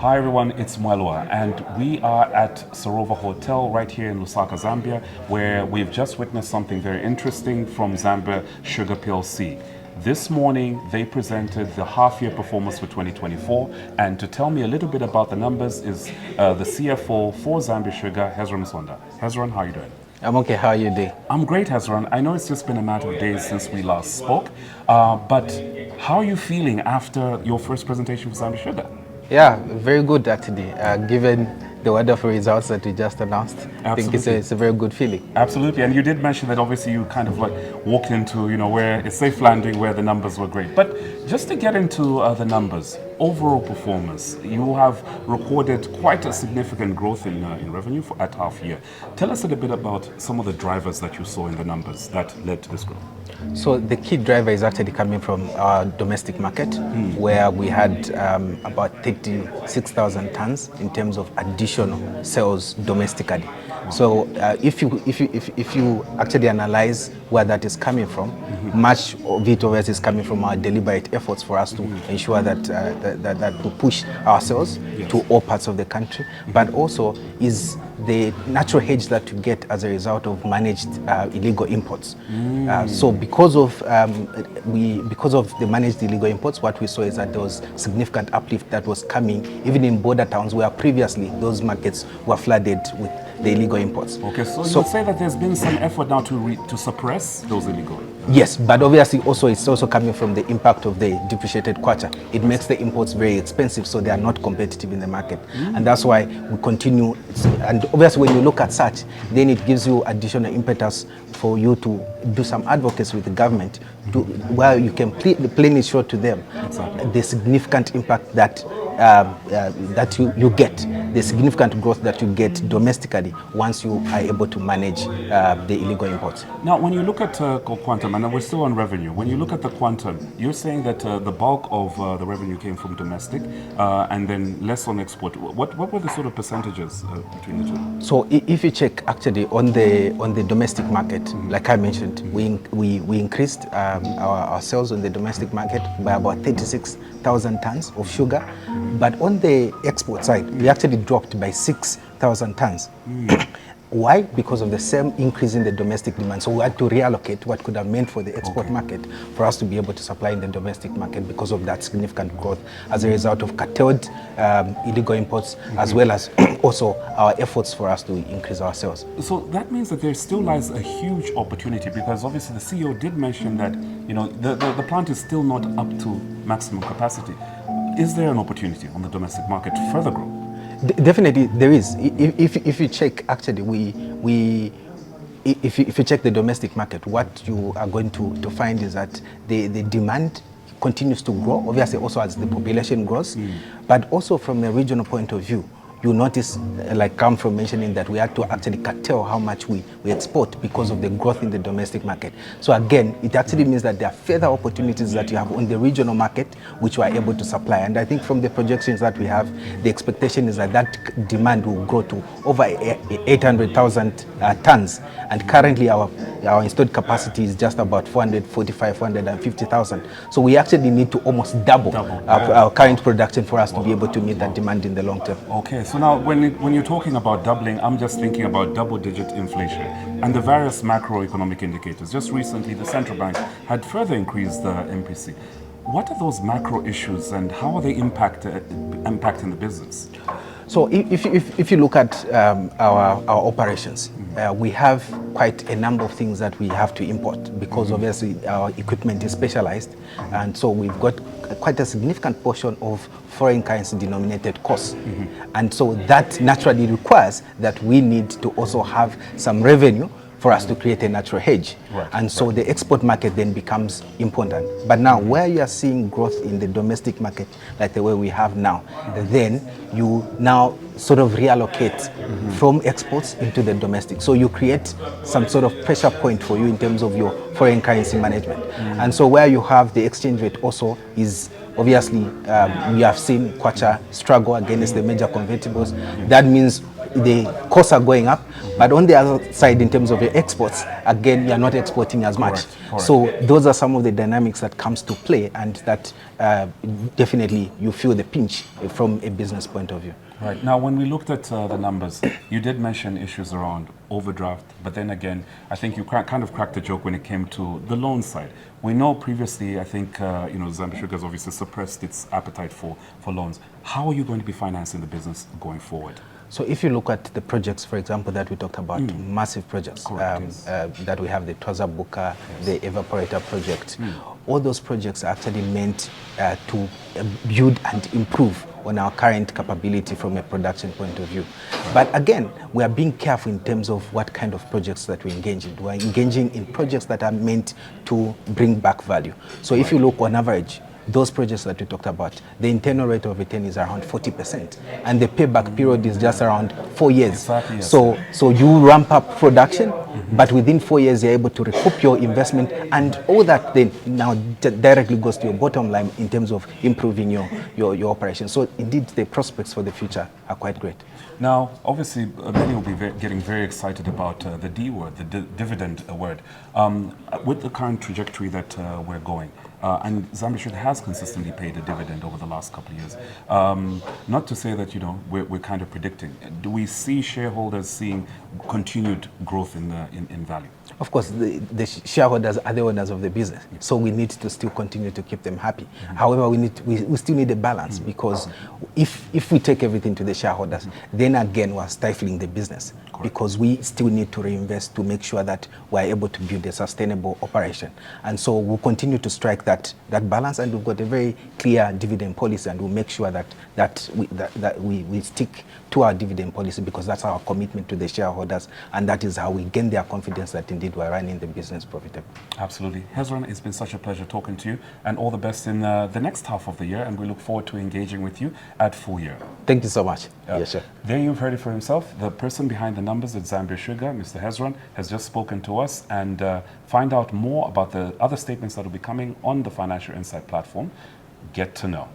Hi everyone, it's Mwelwa, and we are at Sarova Hotel right here in Lusaka, Zambia, where we've just witnessed something very interesting from Zambia Sugar PLC. This morning, they presented the half-year performance for 2024, and to tell me a little bit about the numbers is the CFO for Zambia Sugar, Hezron Musonda. Hezron, how are you doing? I'm okay. How are you doing? I'm great, Hezron. I know it's just been a matter of days since we last spoke, but how are you feeling after your first presentation for Zambia Sugar? Yeah, very good actually, given the wonderful results that we just announced. Absolutely. I think it's a very good feeling. Absolutely, and you did mention that obviously you kind of like walked into, where it's safe landing, where the numbers were great. But just to get into the numbers, overall performance, you have recorded quite a significant growth in revenue at half year. Tell us a little bit about some of the drivers that you saw in the numbers that led to this growth. So the key driver is actually coming from our domestic market, where we had about 36,000 tons in terms of additional sales domestically. So if you actually analyze where that is coming from, much of it obviously is coming from our deliberate efforts for us to ensure that that we push ourselves to all parts of the country, but also is the natural hedge that you get as a result of managed illegal imports. So because of the managed illegal imports, what we saw is that there was significant uplift that was coming even in border towns where previously those markets were flooded with the illegal imports. Okay, so you would say that there's been some effort now to suppress those illegal? Yes, but obviously also it's also coming from the impact of the depreciated kwacha. It makes the imports very expensive, so they are not competitive in the market. And that's why we continue. And obviously when you look at such, then it gives you additional impetus for you to do some advocacy with the government, where you can plainly show to them the significant impact that that you get, the significant growth that you get domestically once you are able to manage the illegal imports. Now, when you look at quantum, and we're still on revenue, when you look at the quantum, you're saying that the bulk of the revenue came from domestic and then less on export. What were the sort of percentages between the two? So if you check actually on the domestic market, like I mentioned, we increased our sales on the domestic market by about 36,000 tons of sugar. But on the export side, we actually dropped by 6,000 tons. Why? Because of the same increase in the domestic demand. So we had to reallocate what could have meant for the export market for us to be able to supply in the domestic market because of that significant growth as a result of curtailed illegal imports, as well as also our efforts for us to increase our sales. So that means that there still lies a huge opportunity, because obviously the CEO did mention that the plant is still not up to maximum capacity. Is there an opportunity on the domestic market to further grow? Definitely there is. If you check, actually, if you check the domestic market, what you are going to find is that the demand continues to grow, obviously also as the population grows, but also from a regional point of view. You notice, like come from mentioning, that we had to actually curtail how much we export because of the growth in the domestic market. So again, it actually means that there are further opportunities that you have on the regional market, which we are able to supply. And I think from the projections that we have, the expectation is that that demand will grow to over 800,000 tons. And currently our installed capacity is just about 450,000. So we actually need to almost double. Our current production for us to be able to meet that demand in the long term. Okay, so now when you're talking about doubling, I'm just thinking about double-digit inflation and the various macroeconomic indicators. Just recently, the central bank had further increased the MPC. What are those macro issues and how are they impacting the business? So if you look at our operations, we have quite a number of things that we have to import because obviously our equipment is specialized, and so we've got quite a significant portion of foreign currency denominated costs. And so that naturally requires that we need to also have some revenue for us to create a natural hedge. And so the export market then becomes important. But now where you are seeing growth in the domestic market, like the way we have now, then you now sort of reallocate from exports into the domestic. So you create some sort of pressure point for you in terms of your foreign currency management. And so where you have the exchange rate also is obviously we have seen kwacha struggle against the major convertibles. That means the costs are going up, but on the other side, in terms of your exports, again, you are not exporting as much. Correct. So those are some of the dynamics that comes to play, and that definitely you feel the pinch from a business point of view. Right. Now, when we looked at the numbers, you did mention issues around overdraft, but then again, I think you kind of cracked the joke when it came to the loan side. We know previously, I think, Zambia Sugar has obviously suppressed its appetite for loans. How are you going to be financing the business going forward? So if you look at the projects, for example, that we talked about, massive projects, that we have the Twazabuka, the Evaporator project, all those projects are actually meant to build and improve on our current capability from a production point of view. But again, we are being careful in terms of what kind of projects that we engage in. We are engaging in projects that are meant to bring back value. So if you look on average, those projects that we talked about, the internal rate of return is around 40%, and the payback period is just around 4 years. Exactly, yes. So you ramp up production, but within 4 years you're able to recoup your investment, and all that then now directly goes to your bottom line in terms of improving your operation. So indeed, the prospects for the future are quite great. Now, obviously, many will be getting very excited about the D word, the dividend word. With the current trajectory that we're going, and Zambia Sugar has consistently paid a dividend over the last couple of years. Not to say that, we're kind of predicting. Do we see shareholders seeing continued growth in value? Of course, the shareholders are the owners of the business, so we need to still continue to keep them happy. However, we still need a balance, because if we take everything to the shareholders, then again we're stifling the business. Correct. Because we still need to reinvest to make sure that we're able to build a sustainable operation. And so we'll continue to strike that balance, and we've got a very clear dividend policy, and we'll make sure that we stick to our dividend policy, because that's our commitment to the shareholders, and that is how we gain their confidence that indeed we're running the business profitably. Absolutely. Hezron, it's been such a pleasure talking to you, and all the best in the next half of the year, and we look forward to engaging with you at full year. Thank you so much. Yes, sir. There you've heard it for himself. The person behind the numbers at Zambia Sugar, Mr. Hezron, has just spoken to us, and find out more about the other statements that will be coming on the Financial Insight platform. Get to know.